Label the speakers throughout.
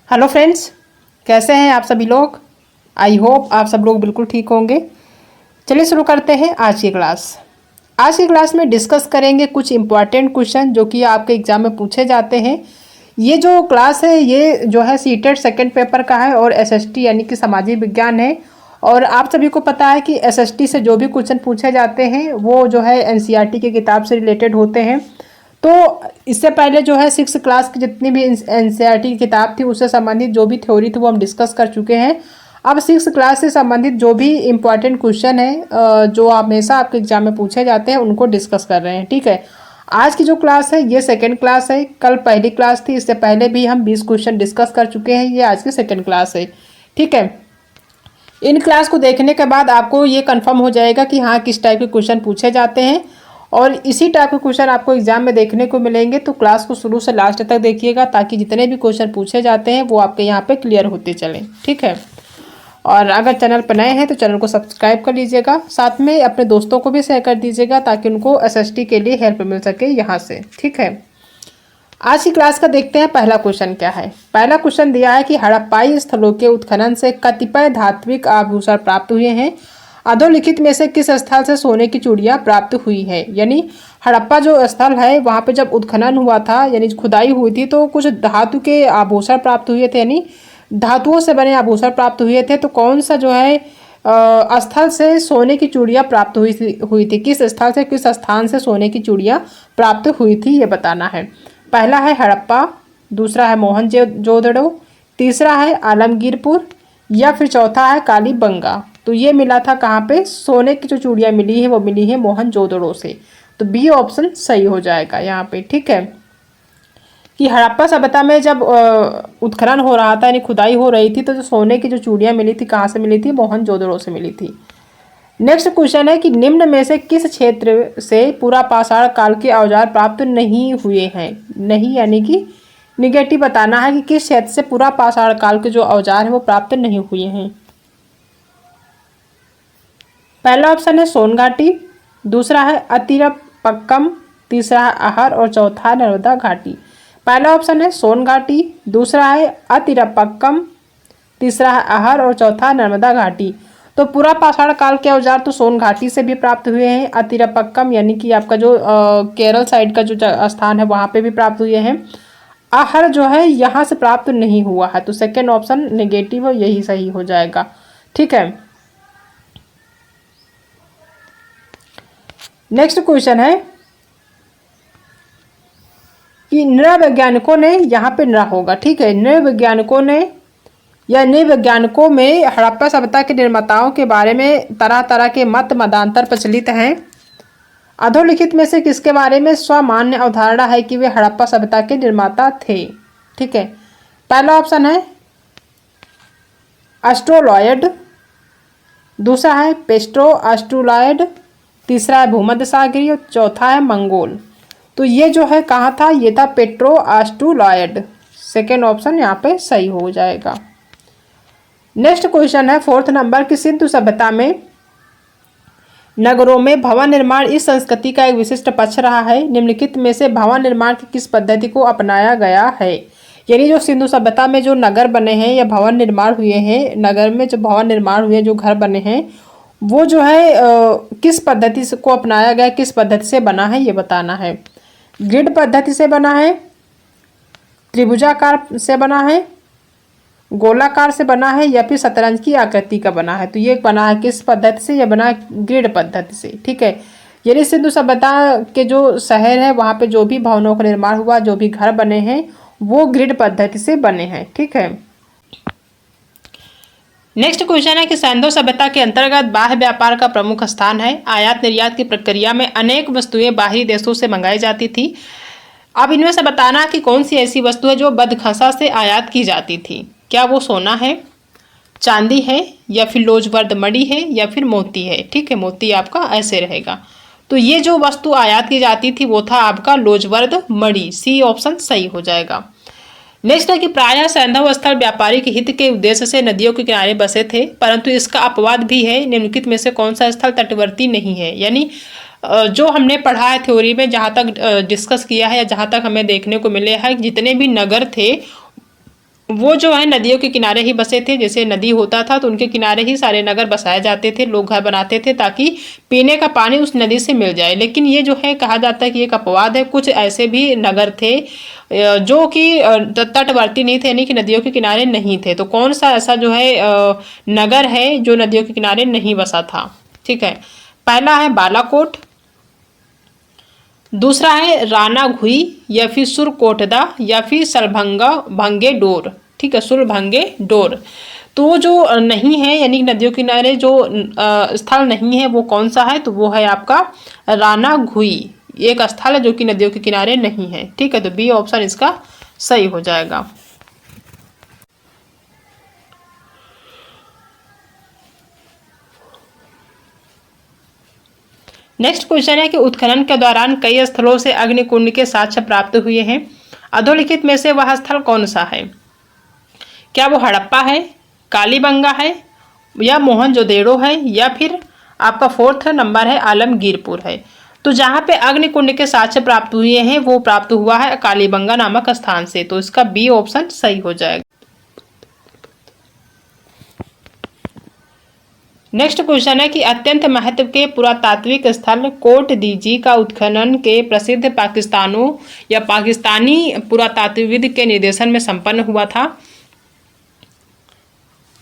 Speaker 1: Hello friends, कैसे हैं आप सभी लोग। आई होप आप सब लोग बिल्कुल ठीक होंगे। चलिए शुरू करते हैं आज की क्लास। आज की क्लास में डिस्कस करेंगे कुछ इंपॉर्टेंट क्वेश्चन जो कि आपके एग्जाम में पूछे जाते हैं। ये जो क्लास है ये जो है सीटेट सेकंड पेपर का है और एसएसटी यानी कि सामाजिक विज्ञान है। और आप सभी को पता है कि एसएसटी से जो भी क्वेश्चन पूछे जाते हैं वो जो है एनसीईआरटी की किताब से रिलेटेड होते हैं। तो इससे पहले जो है 6 क्लास की जितनी भी एनसीईआरटी की किताब थी उससे संबंधित जो भी थ्योरी थी वो हम डिस्कस कर चुके हैं। अब 6 क्लास से संबंधित जो भी इम्पोर्टेंट क्वेश्चन है जो हमेशा आपके एग्जाम में पूछे जाते हैं उनको डिस्कस कर रहे हैं। ठीक है, आज की जो क्लास है ये सेकेंड क्लास है। कल पहली क्लास थी, इससे पहले भी हम 20 क्वेश्चन डिस्कस कर चुके हैं। ये आज की सेकेंड क्लास है। ठीक है, इन क्लास को देखने के बाद आपको ये कंफर्म हो जाएगा कि हाँ किस टाइप के क्वेश्चन पूछे जाते हैं और इसी टाइप के क्वेश्चन आपको एग्जाम में देखने को मिलेंगे। तो क्लास को शुरू से लास्ट तक देखिएगा ताकि जितने भी क्वेश्चन पूछे जाते हैं वो आपके यहाँ पे क्लियर होते चलें। ठीक है, और अगर चैनल पर नए हैं तो चैनल को सब्सक्राइब कर लीजिएगा, साथ में अपने दोस्तों को भी शेयर कर दीजिएगा ताकि उनको एसएसटी के लिए हेल्प मिल सके यहाँ से। ठीक है, आज की क्लास का देखते हैं पहला क्वेश्चन क्या है। पहला क्वेश्चन दिया है कि हड़प्पाई स्थलों के उत्खनन से कतिपय धात्विक आभूषण प्राप्त हुए हैं। अधोलिखित में से किस स्थल से सोने की चूड़ियाँ प्राप्त हुई है। यानी हड़प्पा जो स्थल है वहाँ पे जब उत्खनन हुआ था यानी खुदाई हुई थी तो कुछ धातु के आभूषण प्राप्त हुए थे, यानी धातुओं से बने आभूषण प्राप्त हुए थे। तो कौन सा जो है स्थल से सोने की चूड़ियाँ प्राप्त हुई थी, किस स्थल से किस स्थान से सोने की चूड़ियाँ प्राप्त हुई थी ये बताना है। पहला है हड़प्पा, दूसरा है मोहनजोदड़ो, तीसरा है आलमगीरपुर या फिर चौथा है कालीबंगा। तो ये मिला था कहाँ पे, सोने की जो चूड़ियाँ मिली है वो मिली है मोहनजोदड़ो से। तो बी ऑप्शन सही हो जाएगा यहाँ पे। ठीक है, कि हड़प्पा सभ्यता में जब उत्खनन हो रहा था यानी खुदाई हो रही थी तो जो सोने की जो चूड़ियाँ मिली थी कहाँ से मिली थी, मोहनजोदड़ो से मिली थी। नेक्स्ट क्वेश्चन है कि निम्न में से किस क्षेत्र से पूरा पाषाण काल के औजार प्राप्त नहीं हुए हैं। नहीं यानी कि निगेटिव बताना है कि किस क्षेत्र से पूरा पाषाण काल के जो औजार है वो प्राप्त नहीं हुए हैं। पहला ऑप्शन है सोनघाटी, दूसरा है अतिरपक्कम, तीसरा है अहर और चौथा है नर्मदा घाटी। पहला ऑप्शन है सोनघाटी, दूसरा है अतिरपक्कम, तीसरा है अहर और चौथा नर्मदा घाटी। तो पूरा पाषाण काल के औजार तो सोन घाटी से भी प्राप्त हुए हैं। अतिरपक्कम यानी कि आपका जो केरल साइड का जो स्थान है वहाँ पे भी प्राप्त हुए हैं। आहर जो है यहाँ से प्राप्त नहीं हुआ है, तो सेकेंड ऑप्शन नेगेटिव है, यही सही हो जाएगा। ठीक है, नेक्स्ट क्वेश्चन है कि नृवैज्ञानिकों ने, यहाँ पे नृ होगा। ठीक है, नृवैज्ञानिकों ने या नृवैज्ञानिकों में हड़प्पा सभ्यता के निर्माताओं के बारे में तरह तरह के मत मतांतर प्रचलित हैं। अधोलिखित में से किसके बारे में स्वमान्य अवधारणा है कि वे हड़प्पा सभ्यता के निर्माता थे। ठीक है, पहला ऑप्शन है अस्ट्रोलॉयड, दूसरा है पेस्ट्रो अस्ट्रोलॉयड, तीसरा है भूमध्य सागरीय और चौथा है मंगोल। तो ये जो है कहाँ था, ये था पेट्रो अस्ट्रोलॉयड। सेकेंड ऑप्शन यहाँ पे सही हो जाएगा। नेक्स्ट क्वेश्चन है फोर्थ नंबर की सिंधु सभ्यता में नगरों में भवन निर्माण इस संस्कृति का एक विशिष्ट पक्ष रहा है। निम्नलिखित में से भवन निर्माण की किस पद्धति को अपनाया गया है। यानी जो सिंधु सभ्यता में जो नगर बने हैं या भवन निर्माण हुए हैं, नगर में जो भवन निर्माण हुए जो घर बने हैं वो जो है किस पद्धति को अपनाया गया, किस पद्धति से बना है ये बताना है। ग्रिड पद्धति से बना है, त्रिभुजाकार से बना है, गोलाकार से बना है या फिर शतरंज की आकृति का बना है। तो ये बना है किस पद्धति से, ये बना है ग्रिड पद्धति से। ठीक है, यानी सिंधु सभ्यता के जो शहर है वहाँ पे जो भी भवनों का निर्माण हुआ, जो भी घर बने हैं वो ग्रिड पद्धति से बने हैं। ठीक है, नेक्स्ट क्वेश्चन है कि सिंधु सभ्यता के अंतर्गत बाह्य व्यापार का प्रमुख स्थान है। आयात निर्यात की प्रक्रिया में अनेक वस्तुएं बाहरी देशों से मंगाई जाती थी। अब इनमें से बताना कि कौन सी ऐसी वस्तु है जो बदखसा से आयात की जाती थी। क्या वो सोना है, चांदी है या फिर लोजवर्द मणि है या फिर मोती है। ठीक है, मोती आपका ऐसे रहेगा। तो ये जो वस्तु आयात की जाती थी वो था आपका लोजवर्द मणि। सी ऑप्शन सही हो जाएगा। नेक्स्ट है कि प्रायः सैंधव स्थल व्यापारिक हित के उद्देश्य से नदियों के किनारे बसे थे, परंतु इसका अपवाद भी है। निम्नलिखित में से कौन सा स्थल तटवर्ती नहीं है। यानी जो हमने पढ़ा है थ्योरी में, जहाँ तक डिस्कस किया है या जहाँ तक हमें देखने को मिले हैं, जितने भी नगर थे वो जो है नदियों के किनारे ही बसे थे। जैसे नदी होता था तो उनके किनारे ही सारे नगर बसाए जाते थे, लोग घर बनाते थे ताकि पीने का पानी उस नदी से मिल जाए। लेकिन ये जो है कहा जाता है कि एक अपवाद है, कुछ ऐसे भी नगर थे जो कि तटवर्ती नहीं थे, यानी कि नदियों के किनारे नहीं थे। तो कौन सा ऐसा जो है नगर है जो नदियों के किनारे नहीं बसा था? ठीक है, पहला है बालाकोट, दूसरा है राना घुई, या फिर सुरकोटदा, या फिर सलभंगा भंगे डोर। ठीक है, सुरभंगे डोर। तो वो जो नहीं है यानी नदियों के किनारे जो स्थल नहीं है वो कौन सा है? तो वो है आपका राना घुई, एक स्थल है जो कि नदियों के किनारे नहीं है। ठीक है, तो बी ऑप्शन इसका सही हो जाएगा। नेक्स्ट क्वेश्चन है कि उत्खनन के दौरान कई स्थलों से अग्निकुंड के साक्ष्य प्राप्त हुए हैं। अधोलिखित में से वह स्थल कौन सा है? क्या वो हड़प्पा है, कालीबंगा है, या मोहनजोदेड़ो है, या फिर आपका फोर्थ नंबर है आलमगीरपुर है? तो जहाँ पे अग्निकुंड के साक्ष्य प्राप्त हुए हैं वो प्राप्त हुआ है कालीबंगा नामक स्थान से। तो इसका बी ऑप्शन सही हो जाएगा। नेक्स्ट क्वेश्चन है कि अत्यंत महत्व के पुरातात्विक स्थल कोट दीजी का उत्खनन के प्रसिद्ध पाकिस्तानों या पाकिस्तानी पुरातात्विद के निर्देशन में संपन्न हुआ था।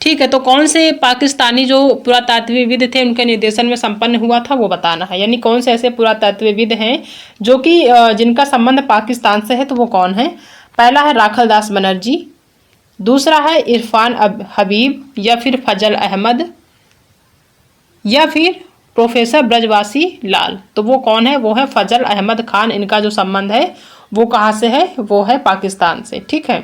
Speaker 1: ठीक है, तो कौन से पाकिस्तानी जो पुरातात्विविद थे उनके निर्देशन में संपन्न हुआ था वो बताना है। यानी कौन से ऐसे पुरातात्विविद हैं जो कि जिनका संबंध पाकिस्तान से है, तो वो कौन है? पहला है राखल दास बनर्जी, दूसरा है इरफान हबीब, या फिर फजल अहमद, या फिर प्रोफेसर ब्रजवासी लाल। तो वो कौन है? वो है फजल अहमद खान। इनका जो संबंध है वो कहाँ से है? वो है पाकिस्तान से। ठीक है,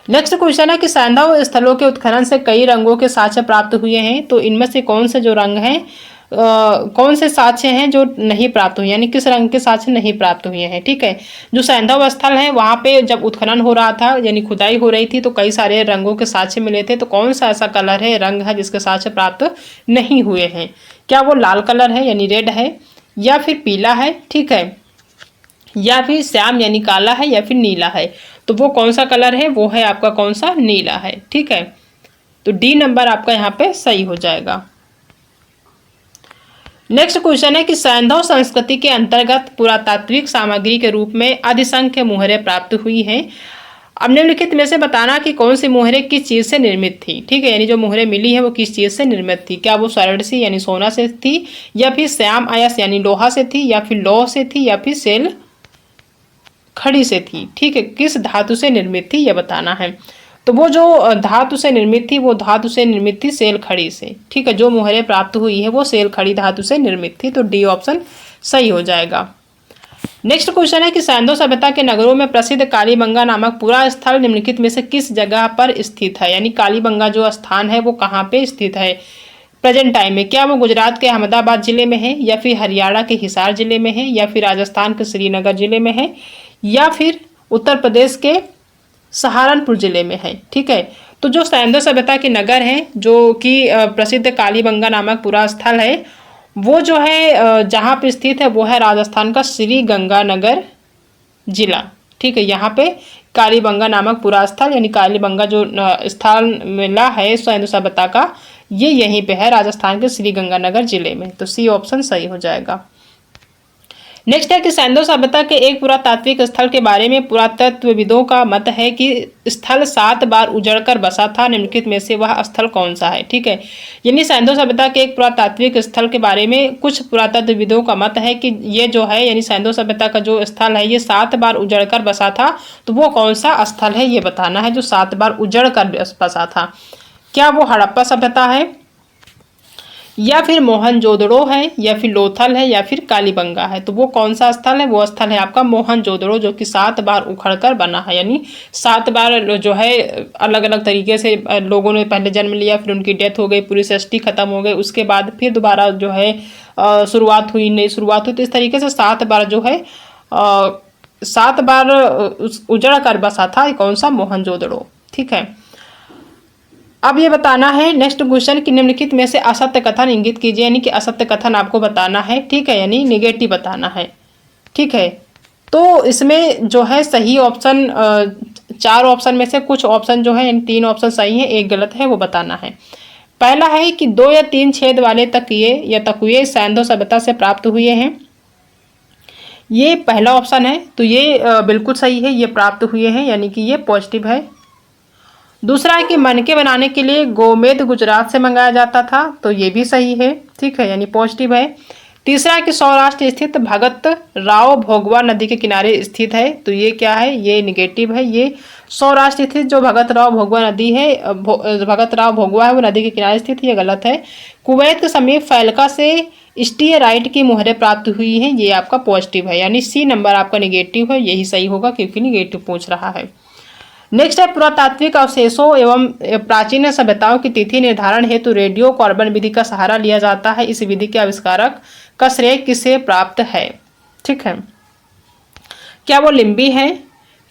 Speaker 1: नेक्स्ट क्वेश्चन है कि सैंधव स्थलों के उत्खनन से कई रंगों के साक्ष्य प्राप्त हुए हैं। तो इनमें से कौन से जो रंग हैं कौन से साक्ष्य हैं जो नहीं प्राप्त हुए, यानी किस रंग के साक्ष्य नहीं प्राप्त हुए हैं? ठीक है, जो सैंधव स्थल है वहाँ पे जब उत्खनन हो रहा था यानी खुदाई हो रही थी तो कई सारे रंगों के साक्ष्य मिले थे। तो कौन सा ऐसा कलर है, रंग है जिसके साक्ष्य प्राप्त नहीं हुए हैं? क्या वो लाल कलर है यानी रेड है, या फिर पीला है, ठीक है, या फिर श्याम यानी काला है, या फिर नीला है? तो वो कौन सा कलर है? वो है आपका कौन सा? नीला है। ठीक है, तो डी नंबर आपका यहाँ पे सही हो जाएगा। नेक्स्ट क्वेश्चन है कि सैंधव संस्कृति के अंतर्गत पुरातात्विक सामग्री के रूप में अधिसंख्य मुहरें प्राप्त हुई हैं। अब निम्नलिखित में से बताना कि कौन सी मुहरें किस चीज़ से निर्मित थी। ठीक है, यानी जो मुहरें मिली है वो किस चीज़ से निर्मित थी? क्या वो स्वर्ण से यानी सोना से थी, या फिर श्याम अयस यानी लोहा से थी, या फिर लौह से थी, या फिर सेल खड़ी से थी? ठीक है, किस धातु से निर्मित थी यह बताना है। तो वो जो धातु से निर्मित थी वो धातु से निर्मित थी सेल खड़ी से। ठीक है, जो मुहरें प्राप्त हुई है वो सेल खड़ी धातु से निर्मित थी। तो डी ऑप्शन सही हो जाएगा। नेक्स्ट क्वेश्चन है कि सैंधव सभ्यता के नगरों में प्रसिद्ध कालीबंगा नामक पूरा स्थल निम्नलिखित में से किस जगह पर स्थित है? यानी कालीबंगा जो स्थान है वो कहाँ पे स्थित है प्रेजेंट टाइम में? क्या वो गुजरात के अहमदाबाद जिले में है, या फिर हरियाणा के हिसार जिले में है, या फिर राजस्थान के श्रीनगर जिले में है, या फिर उत्तर प्रदेश के सहारनपुर जिले में है? ठीक है, तो जो सैंधव सभ्यता के नगर हैं जो कि प्रसिद्ध कालीबंगा नामक पूरा स्थल है वो जो है जहाँ पे स्थित है वो है राजस्थान का श्री गंगानगर जिला। ठीक है, यहाँ पे कालीबंगा नामक पूरा स्थल यानी कालीबंगा जो स्थल मिला है सैंधव सभ्यता का ये यहीं पे है राजस्थान के श्री गंगानगर जिले में। तो सी ऑप्शन सही हो जाएगा। नेक्स्ट है कि सैंधव सभ्यता के एक पुरातात्विक स्थल के बारे में पुरातत्वविदों का मत है कि स्थल 7 बार उजड़कर बसा था। निम्नलिखित में से वह स्थल कौन सा है? ठीक है, यानी सैंधव सभ्यता के एक पुरातात्विक स्थल के बारे में कुछ पुरातत्वविदों का मत है कि ये जो है यानी सैंधव सभ्यता का जो स्थल है ये 7 बार उजड़कर बसा था। तो वो कौन सा स्थल है ये बताना है जो 7 बार उजड़कर बसा था। क्या वो हड़प्पा सभ्यता है, या फिर मोहनजोदड़ो है, या फिर लोथल है, या फिर कालीबंगा है? तो वो कौन सा स्थल है? वो स्थल है आपका मोहनजोदड़ो जो कि 7 बार उखड़कर बना है। यानी 7 बार जो है अलग अलग तरीके से लोगों ने पहले जन्म लिया, फिर उनकी डेथ हो गई, पूरी सृष्टि खत्म हो गई, उसके बाद फिर दोबारा जो है शुरुआत हुई, नई शुरुआत हुई। तो इस तरीके से 7 बार जो है 7 बार उजड़ कर बसा था कौन सा? मोहनजोदड़ो। ठीक है, अब ये बताना है नेक्स्ट क्वेश्चन कि निम्नलिखित में से असत्य कथन इंगित कीजिए, यानी कि असत्य कथन आपको बताना है। ठीक है, यानी निगेटिव बताना है। ठीक है, तो इसमें जो है सही ऑप्शन 4 ऑप्शन में से कुछ ऑप्शन जो है, इन 3 ऑप्शन सही है, एक गलत है, वो बताना है। पहला है कि 2 या 3 छेद वाले तकिए या तकुए सैंधो सभ्यता से प्राप्त हुए हैं। ये पहला ऑप्शन है, तो ये बिल्कुल सही है, ये प्राप्त हुए हैं, यानी कि ये पॉजिटिव है। दूसरा है कि मनके बनाने के लिए गोमेद गुजरात से मंगाया जाता था, तो ये भी सही है, ठीक है, यानी पॉजिटिव है। तीसरा है कि सौराष्ट्र स्थित भगत राव भोगवा नदी के किनारे स्थित है, तो ये क्या है, ये निगेटिव है। ये सौराष्ट्र स्थित जो भगत राव भोगवा नदी है, भगत राव भोगवा है, वो नदी के किनारे स्थित, ये गलत है। कुवैत के समीप फैलका से स्टीयराइट की मुहरें प्राप्त हुई हैं, ये आपका पॉजिटिव है, यानी सी नंबर आपका निगेटिव है, यही सही होगा क्योंकि निगेटिव पूछ रहा है। नेक्स्ट है पुरातात्विक अवशेषों एवं प्राचीन सभ्यताओं की तिथि निर्धारण हेतु रेडियो कार्बन विधि का सहारा लिया जाता है। इस विधि के आविष्कारक का श्रेय किसे प्राप्त है? ठीक है, क्या वो लिम्बी है,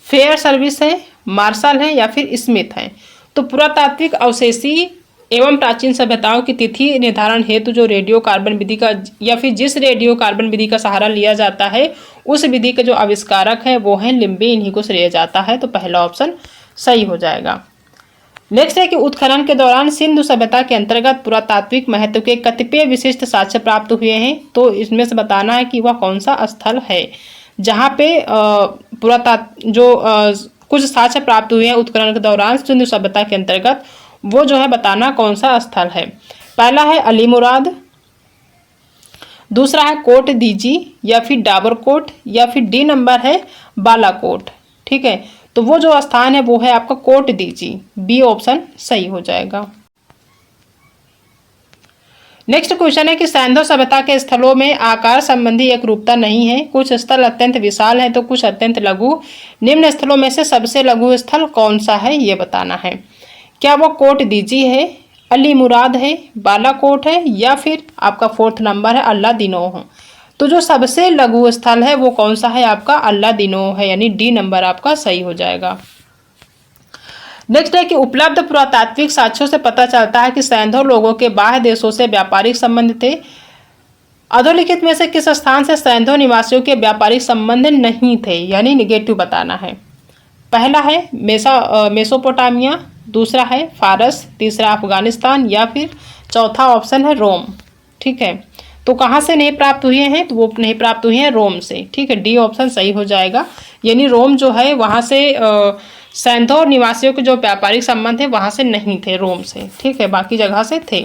Speaker 1: फेयर सर्विस है, मार्शल है या फिर स्मिथ है? तो पुरातात्विक अवशेषी एवं प्राचीन सभ्यताओं की तिथि निर्धारण हेतु जो रेडियो कार्बन विधि का या फिर जिस रेडियो कार्बन विधि का सहारा लिया जाता है उस विधि के जो आविष्कारक है वो हैं लिम्बी, इन्हीं को श्रेय जाता है, तो पहला ऑप्शन सही हो जाएगा। नेक्स्ट है कि उत्खनन के दौरान सिंधु सभ्यता के अंतर्गत पुरातात्विक महत्व के कतिपय विशिष्ट साक्ष्य प्राप्त हुए हैं, तो इसमें से बताना है कि वह कौन सा स्थल है जहाँ पे कुछ साक्ष्य प्राप्त हुए हैं उत्खनन के दौरान सिंधु सभ्यता के अंतर्गत, वो जो है बताना कौन सा स्थल है। पहला है अलीमुराद, दूसरा है कोट दीजी या फिर डाबरकोट या फिर डी नंबर है बालाकोट। ठीक है, तो वो जो स्थान है वो है आपका कोट दीजी, बी ऑप्शन सही हो जाएगा। नेक्स्ट क्वेश्चन है कि सैंधव सभ्यता के स्थलों में आकार संबंधी एक रूपता नहीं है, कुछ स्थल अत्यंत विशाल है तो कुछ अत्यंत लघु। निम्न स्थलों में से सबसे लघु स्थल कौन सा है ये बताना है। क्या वो कोट दीजी है, अली मुराद है, बालाकोट है या फिर आपका फोर्थ नंबर है अल्लाह दिनोह। तो जो सबसे लघु स्थल है वो कौन सा है आपका अल्लाह दिनोह है, यानी डी नंबर आपका सही हो जाएगा। नेक्स्ट है कि उपलब्ध पुरातात्विक साक्ष्यों से पता चलता है कि सैंधव लोगों के बाह्य देशों से व्यापारिक संबंध थे। अधोलिखित में से किस स्थान से सैंधव निवासियों के व्यापारिक संबंध नहीं थे, यानी निगेटिव बताना है। पहला है मेसोपोटामिया, दूसरा है फारस, तीसरा अफगानिस्तान या फिर चौथा ऑप्शन है रोम। ठीक है, तो कहाँ से नहीं प्राप्त हुए हैं, तो वो नहीं प्राप्त हुए हैं रोम से। ठीक है, डी ऑप्शन सही हो जाएगा, यानी रोम जो है वहाँ से सैंधव निवासियों के जो व्यापारिक संबंध है वहाँ से नहीं थे, रोम से। ठीक है, बाकी जगह से थे।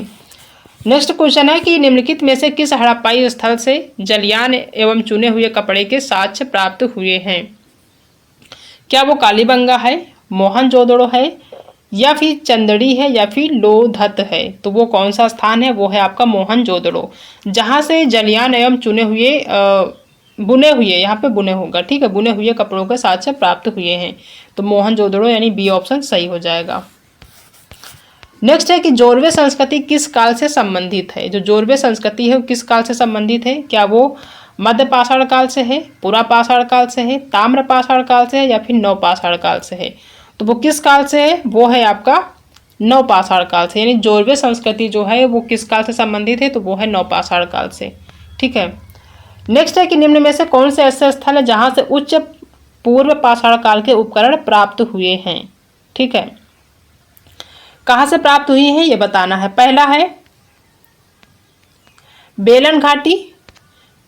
Speaker 1: नेक्स्ट क्वेश्चन है कि निम्नलिखित में से किस हड़प्पाई स्थल से जलयान एवं चुने हुए कपड़े के साक्ष्य प्राप्त हुए हैं? क्या वो कालीबंगा है, मोहनजोदड़ो है या फिर चंदड़ी है या फिर लोधत है? तो वो कौन सा स्थान है, वो है आपका मोहनजोदड़ो, जहाँ से जलयान एवं चुने हुए बुने हुए, यहाँ पे बुने होगा, ठीक है, बुने हुए कपड़ों के साक्ष्य प्राप्त हुए हैं, तो मोहनजोदड़ो यानी बी ऑप्शन सही हो जाएगा। नेक्स्ट है कि जोरवे संस्कृति किस काल से संबंधित है? जो जोरवे संस्कृति है वो किस काल से संबंधित है? क्या वो मध्य पाषाण काल से है, पुरा पाषाण काल से है, ताम्र पाषाण काल से है या फिर नव पाषाण काल से है? तो वो किस काल से है, वो है आपका नव पाषाण काल से, यानी जोरवे संस्कृति जो है वो किस काल से संबंधित है, तो वो है नव पाषाण काल से। ठीक है, नेक्स्ट है कि निम्न में से कौन से ऐसे स्थल है जहाँ से उच्च पूर्व पाषाण काल के उपकरण प्राप्त हुए हैं? ठीक है, कहाँ से प्राप्त हुई हैं ये बताना है। पहला है बेलन घाटी,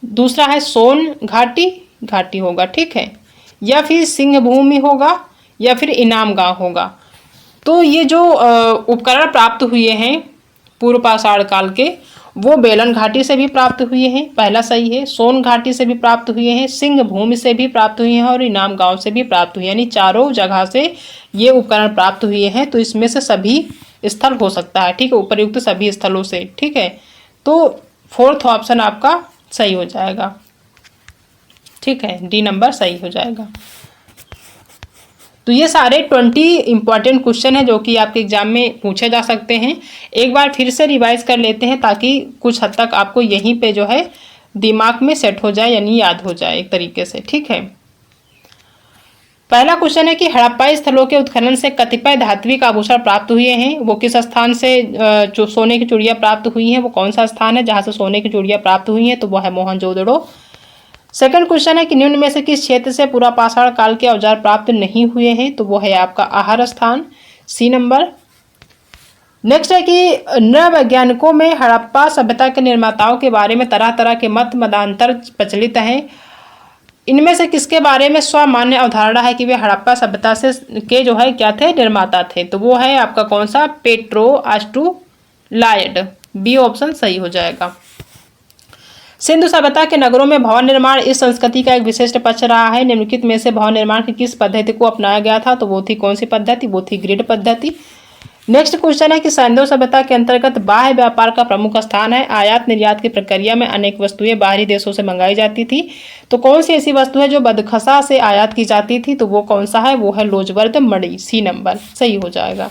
Speaker 1: दूसरा है सोन घाटी होगा, ठीक है, या फिर सिंह भूमि होगा या फिर इनाम गांव होगा। तो ये जो उपकरण प्राप्त हुए हैं पूर्व पाषाण काल के, वो बेलन घाटी से भी प्राप्त हुए हैं, पहला सही है। सोन घाटी से भी प्राप्त हुए हैं, सिंह भूमि से भी प्राप्त हुए हैं और इनाम गांव से भी प्राप्त हुए हैं, यानी चारों जगह से ये उपकरण प्राप्त हुए हैं। तो इसमें से सभी स्थल हो सकता है, ठीक है, उपयुक्त सभी स्थलों से। ठीक है, तो फोर्थ ऑप्शन आपका सही हो जाएगा। ठीक है, डी नंबर सही हो जाएगा। तो ये सारे 20 इंपॉर्टेंट क्वेश्चन हैं जो कि आपके एग्जाम में पूछे जा सकते हैं। एक बार फिर से रिवाइज कर लेते हैं ताकि कुछ हद तक आपको यहीं पे जो है दिमाग में सेट हो जाए, यानी याद हो जाए एक तरीके से। ठीक है, पहला क्वेश्चन है कि हड़प्पाई स्थलों के उत्खनन से कतिपय धात्विक आभूषण प्राप्त हुए हैं, वो किस स्थान से जो सोने की चूड़ियाँ प्राप्त हुई हैं, वो कौन सा स्थान है जहाँ से सोने की चूड़ियाँ प्राप्त हुई हैं? तो वो है मोहनजोदड़ो। सेकंड क्वेश्चन है कि निम्न में से किस क्षेत्र से पूरा पाषाण काल के औजार प्राप्त नहीं हुए हैं, तो वो है आपका आहार स्थान, सी नंबर। नेक्स्ट है कि नृवैज्ञानिकों में हड़प्पा सभ्यता के निर्माताओं के बारे में तरह तरह के मत मतांतर प्रचलित हैं। इनमें से किसके बारे में स्वमान्य अवधारणा है कि वे हड़प्पा सभ्यता से के जो है क्या थे, निर्माता थे, तो वो है आपका कौन सा, पेट्रो आस्ट्रुलाइड, बी ऑप्शन सही हो जाएगा। सिंधु सभ्यता के नगरों में भवन निर्माण इस संस्कृति का एक विशिष्ट पक्ष रहा है। निम्नलिखित में से भवन निर्माण की किस पद्धति को अपनाया गया था, तो वो थी कौन सी पद्धति, वो थी ग्रिड पद्धति। नेक्स्ट क्वेश्चन है कि सिंधु सभ्यता के अंतर्गत बाह्य व्यापार का प्रमुख स्थान है। आयात निर्यात की प्रक्रिया में अनेक वस्तुएं बाहरी देशों से मंगाई जाती थी, तो कौन सी ऐसी वस्तु है जो बदखसा से आयात की जाती थी, तो वो कौन सा है, वो है लोजवर्द मणि, सी नंबर सही हो जाएगा।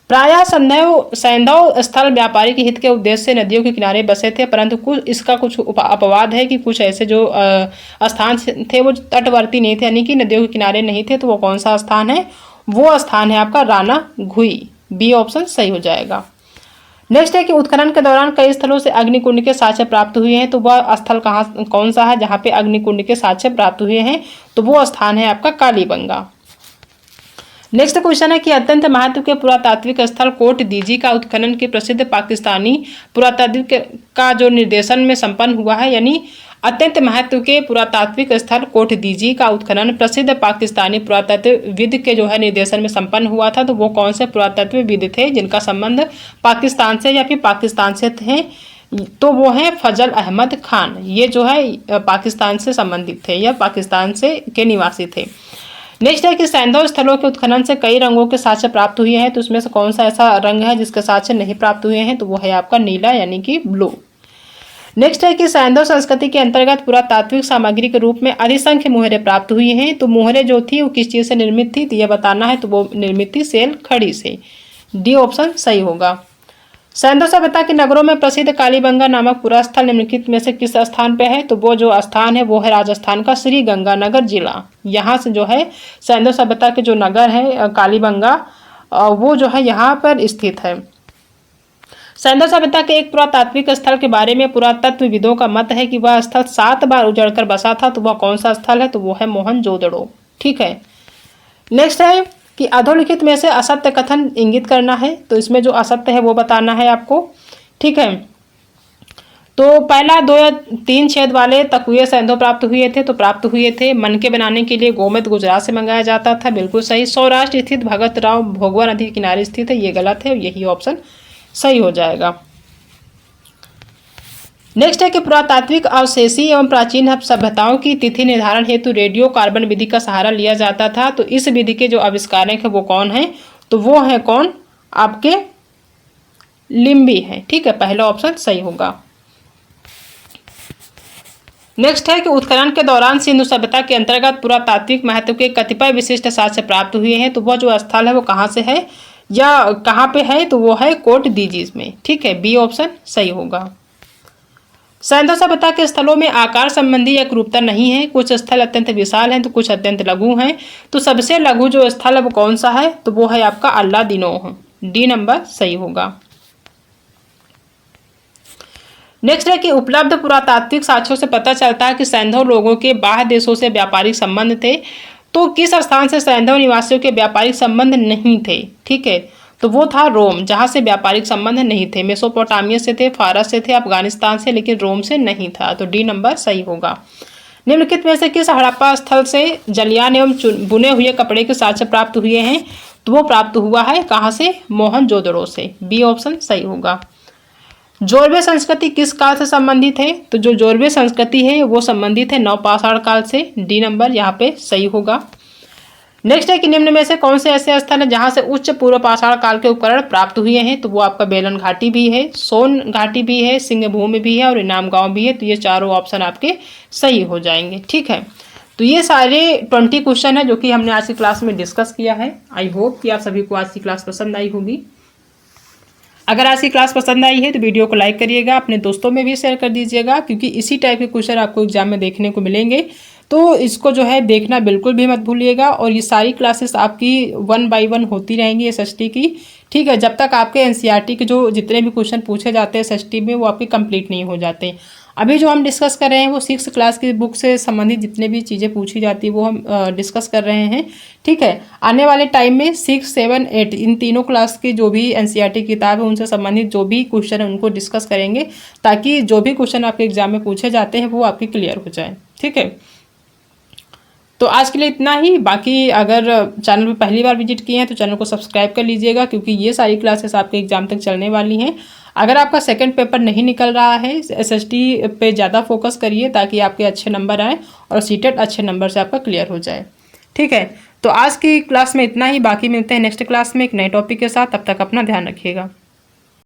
Speaker 1: प्रायः सैंधव स्थल व्यापारिक हित के उद्देश्य से नदियों के किनारे बसे थे, परंतु इसका कुछ अपवाद है कि कुछ ऐसे जो स्थान थे वो तटवर्ती नहीं थे, यानी कि नदियों के किनारे नहीं थे, तो वो कौन सा स्थान है, वो स्थान है आपका राना घुई, बी ऑप्शन सही हो जाएगा। नेक्स्ट है कि उत्खनन के दौरान कई स्थलों से अग्निकुंड के साक्ष्य प्राप्त हुए हैं, तो वह स्थल कौन सा है जहाँ पे अग्निकुंड के साक्ष्य प्राप्त हुए हैं, तो वो स्थान है आपका कालीबंगा। नेक्स्ट क्वेश्चन है कि अत्यंत महत्व के पुरातात्विक स्थल कोट दीजी का उत्खनन के प्रसिद्ध पाकिस्तानी पुरातात्विक का जो निर्देशन में संपन्न हुआ है, यानी अत्यंत महत्व के पुरातात्विक स्थल कोट दीजी का उत्खनन प्रसिद्ध पाकिस्तानी पुरातत्वविद के जो है निर्देशन में संपन्न हुआ था, तो वो कौन से पुरातत्वविद थे जिनका संबंध पाकिस्तान से या फिर पाकिस्तान से थे, तो वो है फजल अहमद खान। ये जो है पाकिस्तान से संबंधित थे या पाकिस्तान से के निवासी थे। नेक्स्ट है कि सैंधव स्थलों के उत्खनन से कई रंगों के साक्ष्य प्राप्त हुए हैं, तो उसमें से कौन सा ऐसा रंग है जिसके साक्ष्य नहीं प्राप्त हुए हैं, तो वो है आपका नीला यानी कि ब्लू। नेक्स्ट है कि सैंधव संस्कृति के अंतर्गत पुरातात्विक सामग्री के रूप में अधिसंख्य मुहरें प्राप्त हुई हैं, तो मुहरें जो थी वो किस चीज़ से निर्मित थी, तो यह बताना है, तो वो निर्मित थी सेल खड़ी से, डी ऑप्शन सही होगा। सैंधव सभ्यता के नगरों में प्रसिद्ध कालीबंगा नामक पूरा स्थल निम्नलिखित में से किस स्थान पे है, तो वो जो स्थान है वो है राजस्थान का श्री गंगानगर जिला। यहाँ से जो है सैंधव सभ्यता के जो नगर है कालीबंगा, वो जो है यहाँ पर स्थित है। सैंधव सभ्यता के एक पुरातात्विक स्थल के बारे में पुरातत्वविदों का मत है कि वह स्थल 7 बार उजड़कर बसा था, तो वह कौन सा स्थल है, तो वो है मोहनजोदड़ो। ठीक है। नेक्स्ट है कि अधोलिखित में से असत्य कथन इंगित करना है, तो इसमें जो असत्य है वो बताना है आपको। ठीक है, तो पहला 2 या 3 छेद वाले तकुए सैंधव प्राप्त हुए थे, तो प्राप्त हुए थे। मन के बनाने के लिए गोमत गुजरात से मंगाया जाता था, बिल्कुल सही। सौराष्ट्र स्थित भगत राव भोगवा नदी के किनारे स्थित है, ये गलत है, यही ऑप्शन सही हो जाएगा। नेक्स्ट है कि पुरातात्विक अवशेषी एवं प्राचीन सभ्यताओं की तिथि निर्धारण हेतु रेडियो कार्बन विधि का सहारा लिया जाता था, तो इस विधि के जो आविष्कारक है वो कौन है, तो वो है कौन, आपके लिम्बी है। ठीक है, पहला ऑप्शन सही होगा। नेक्स्ट है कि उत्खनन के दौरान सिंधु सभ्यता के अंतर्गत पुरातात्विक महत्व के कतिपय विशिष्ट साक्ष्य प्राप्त हुए हैं, तो वह जो स्थल है वो कहाँ से है या कहाँ पे है, तो वो है कोट दीजीज में। ठीक है, बी ऑप्शन सही होगा। सैंधव सभ्यता के स्थलों में आकार संबंधी एक रूपता नहीं है, कुछ स्थल अत्यंत विशाल हैं तो कुछ अत्यंत लघु हैं, तो सबसे लघु जो स्थल है वो कौन सा है, तो वो है आपका अल्लादीनोह, डी नंबर सही होगा। नेक्स्ट है कि उपलब्ध पुरातात्विक साक्ष्यों से पता चलता है कि सैंधव लोगों के बाह्य देशों से व्यापारिक संबंध थे, तो किस स्थान से सैंधव निवासियों के व्यापारिक संबंध नहीं थे। ठीक है, तो वो था रोम, जहाँ से व्यापारिक संबंध नहीं थे। मेसोपोटामिया से थे, फारस से थे, अफगानिस्तान से, लेकिन रोम से नहीं था, तो डी नंबर सही होगा। निम्नलिखित में से किस हड़प्पा स्थल से जलियान एवं बुने हुए कपड़े के साक्ष्य प्राप्त हुए हैं, तो वो प्राप्त हुआ है कहाँ से, मोहनजोदड़ो से, बी ऑप्शन सही होगा। जोरवे संस्कृति किस काल से संबंधित है, तो जो जोरवे संस्कृति है वो संबंधित है नवपाषाण काल से, डी नंबर यहाँ पे सही होगा। नेक्स्ट है कि निम्न में से कौन से ऐसे स्थल है जहाँ से उच्च पूर्व पाषाण काल के उपकरण प्राप्त हुए हैं, तो वो आपका बेलन घाटी भी है, सोन घाटी भी है, सिंहभूमि भी है और इनाम गांव भी है, तो ये चारों ऑप्शन आपके सही हो जाएंगे। ठीक है, तो ये सारे 20 क्वेश्चन है जो कि हमने आज की क्लास में डिस्कस किया है। आई होप कि आप सभी को आज की क्लास पसंद आई होगी। अगर आज की क्लास पसंद आई है तो वीडियो को लाइक करिएगा, अपने दोस्तों में भी शेयर कर दीजिएगा, क्योंकि इसी टाइप के क्वेश्चन आपको एग्जाम में देखने को मिलेंगे, तो इसको जो है देखना बिल्कुल भी मत भूलिएगा। और ये सारी क्लासेस आपकी 1 बाय 1 होती रहेंगी एसएसटी की। ठीक है, जब तक आपके एनसीईआरटी के जो जितने भी क्वेश्चन पूछे जाते हैं एसएसटी में वो आपके कंप्लीट नहीं हो जाते। अभी जो हम डिस्कस कर रहे हैं वो 6th क्लास की बुक से संबंधित जितने भी चीज़ें पूछी जाती है वो हम डिस्कस कर रहे हैं। ठीक है, आने वाले टाइम में 6, 7, 8 इन तीनों क्लास की जो भी एनसीईआरटी किताब है उनसे संबंधित जो भी क्वेश्चन है उनको डिस्कस करेंगे, ताकि जो भी क्वेश्चन आपके एग्जाम में पूछे जाते हैं वो आपके क्लियर हो जाए। ठीक है, तो आज के लिए इतना ही। बाकी अगर चैनल पे पहली बार विजिट किए हैं तो चैनल को सब्सक्राइब कर लीजिएगा, क्योंकि ये सारी क्लासेस आपके एग्जाम तक चलने वाली हैं। अगर आपका सेकंड पेपर नहीं निकल रहा है, एसएसटी पे ज़्यादा फोकस करिए ताकि आपके अच्छे नंबर आए और सीटेट अच्छे नंबर से आपका क्लियर हो जाए। ठीक है, तो आज की क्लास में इतना ही। बाकी मिलते हैं नेक्स्ट क्लास में एक नए टॉपिक के साथ। तब तक अपना ध्यान रखिएगा।